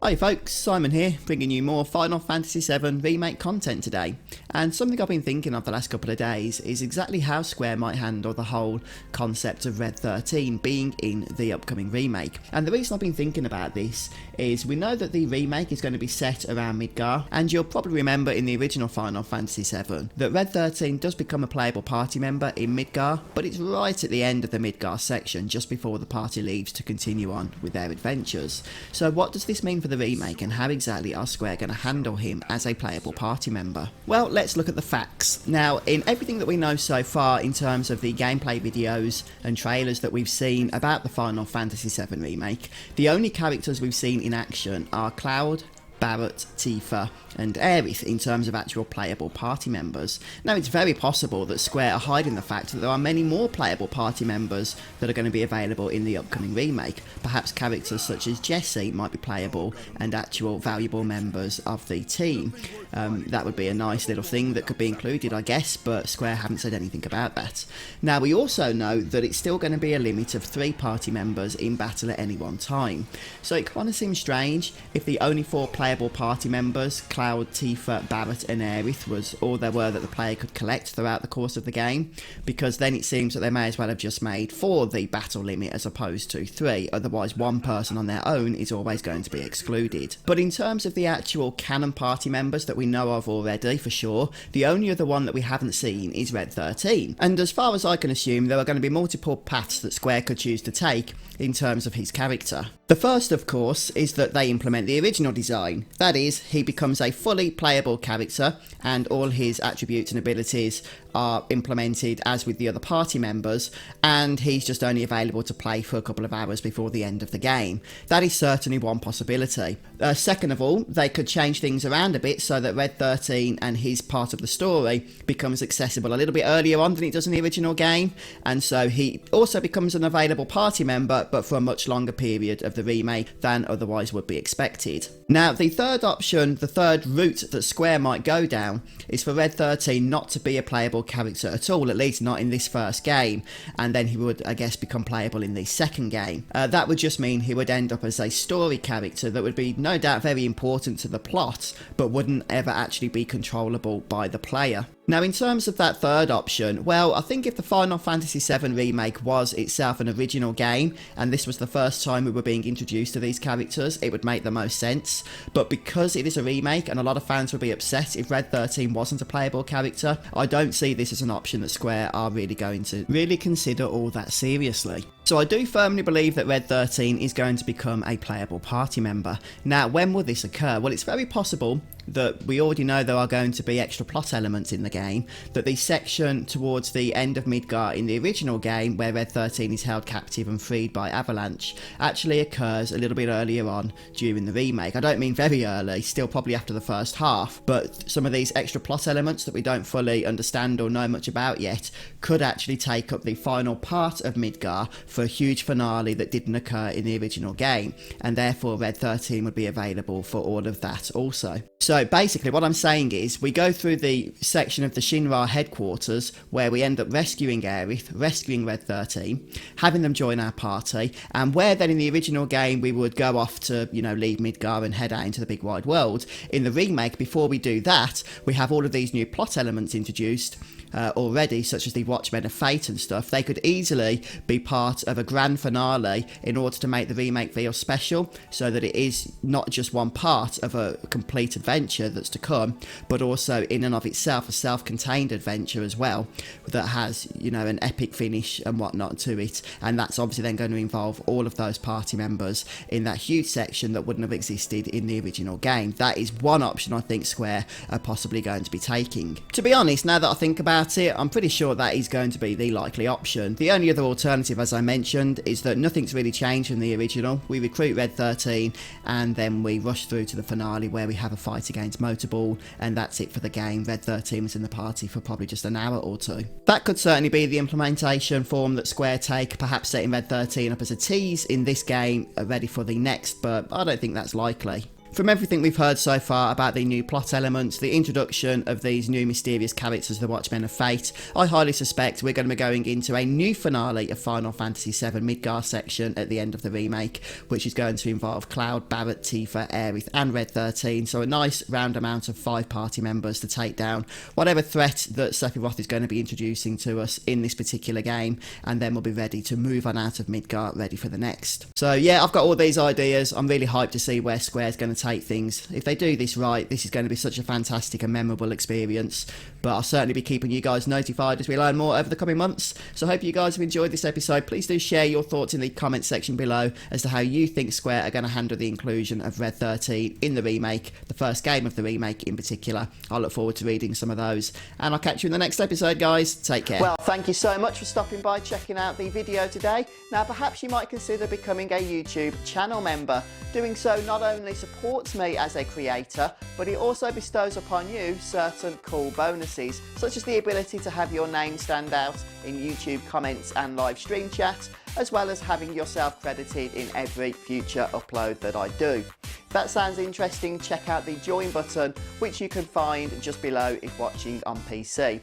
Hi folks, Simon here, bringing you more Final Fantasy VII Remake content today. And something I've been thinking of the last couple of days is exactly how Square might handle the whole concept of Red XIII being in the upcoming remake. And the reason I've been thinking about this is we know that the remake is going to be set around Midgar, and you'll probably remember in the original Final Fantasy VII that Red XIII does become a playable party member in Midgar, but it's right at the end of the Midgar section, just before the party leaves to continue on with their adventures. So what does this mean for the remake, and how exactly are Square going to handle him as a playable party member? Well, let's look at the facts. Now, in everything that we know so far in terms of the gameplay videos and trailers that we've seen about the Final Fantasy VII Remake, the only characters we've seen in action are Cloud, Barrett, Tifa and Aerith in terms of actual playable party members. Now, it's very possible that Square are hiding the fact that there are many more playable party members that are going to be available in the upcoming remake. Perhaps characters such as Jessie might be playable and actual valuable members of the team. That would be a nice little thing that could be included, I guess, but Square haven't said anything about that. Now, we also know that it's still going to be a limit of 3 party members in battle at any one time. So it kind of seems strange if the only 4 playable party members, Cloud, Tifa, Barrett and Aerith, was all there were that the player could collect throughout the course of the game, because then it seems that they may as well have just made 4 the battle limit as opposed to 3, otherwise one person on their own is always going to be excluded. But in terms of the actual canon party members that we know of already for sure, the only other one that we haven't seen is Red XIII, and as far as I can assume there are going to be multiple paths that Square could choose to take in terms of his character. The first, of course, is that they implement the original design. That is, he becomes a fully playable character and all his attributes and abilities are implemented as with the other party members, and he's just only available to play for a couple of hours before the end of the game. That is certainly one possibility. Second of all, they could change things around a bit so that Red XIII and his part of the story becomes accessible a little bit earlier on than it does in the original game, and so he also becomes an available party member but for a much longer period of the remake than otherwise would be expected. Now, the third option, the third route that Square might go down, is for Red XIII not to be a playable character at all, at least not in this first game, and then he would, I guess, become playable in the second game. That would just mean he would end up as a story character that would be no doubt very important to the plot, but wouldn't ever actually be controllable by the player. Now, in terms of that third option, well, I think if the Final Fantasy VII Remake was itself an original game, and this was the first time we were being introduced to these characters, it would make the most sense. But because it is a remake, and a lot of fans would be upset if Red XIII wasn't a playable character, I don't see this as an option that Square are really going to consider all that seriously. So I do firmly believe that Red XIII is going to become a playable party member. Now, when will this occur? Well, it's very possible that we already know there are going to be extra plot elements in the game, that the section towards the end of Midgar in the original game, where Red XIII is held captive and freed by Avalanche, actually occurs a little bit earlier on during the remake. I don't mean very early, still probably after the first half, but some of these extra plot elements that we don't fully understand or know much about yet could actually take up the final part of Midgar for a huge finale that didn't occur in the original game, and therefore Red XIII would be available for all of that also. So basically what I'm saying is we go through the section of the Shinra headquarters where we end up rescuing Aerith, rescuing Red XIII, having them join our party, and where then in the original game we would go off to, leave Midgar and head out into the big wide world. In the remake, before we do that, we have all of these new plot elements introduced already, such as the Watchmen of Fate and stuff. They could easily be part of a grand finale in order to make the remake feel special, so that it is not just one part of a complete adventure that's to come, but also in and of itself a self-contained adventure as well, that has, an epic finish and whatnot to it, and that's obviously then going to involve all of those party members in that huge section that wouldn't have existed in the original game. That is one option I think Square are possibly going to be taking. To be honest, now that I think about it, I'm pretty sure that is going to be the likely option. The only other alternative, as I mentioned, is that nothing's really changed from the original. We recruit Red XIII and then we rush through to the finale where we have a fight against Motorball, and that's it for the game. Red XIII was in the party for probably just an hour or 2. That could certainly be the implementation form that Square take, perhaps setting Red XIII up as a tease in this game, ready for the next, but I don't think that's likely. From everything we've heard so far about the new plot elements, the introduction of these new mysterious characters, the Watchmen of Fate, I highly suspect we're going to be going into a new finale of Final Fantasy VII Midgar section at the end of the remake, which is going to involve Cloud, Barrett, Tifa, Aerith and Red XIII, so a nice round amount of 5 party members to take down whatever threat that Sephiroth is going to be introducing to us in this particular game, and then we'll be ready to move on out of Midgar, ready for the next. So yeah, I've got all these ideas. I'm really hyped to see where Square's going to take things. If they do this right, this is going to be such a fantastic and memorable experience, but I'll certainly be keeping you guys notified as we learn more over the coming months. So I hope you guys have enjoyed this episode. Please do share your thoughts in the comments section below as to how you think Square are going to handle the inclusion of Red XIII in the remake, the first game of the remake in particular. I look forward to reading some of those, and I'll catch you in the next episode, guys. Take care. Well, thank you so much for stopping by, checking out the video today. Now perhaps you might consider becoming a YouTube channel member. Doing so not only supports me as a creator, but it also bestows upon you certain cool bonuses, such as the ability to have your name stand out in YouTube comments and live stream chat, as well as having yourself credited in every future upload that I do. If that sounds interesting, check out the join button, which you can find just below if watching on PC.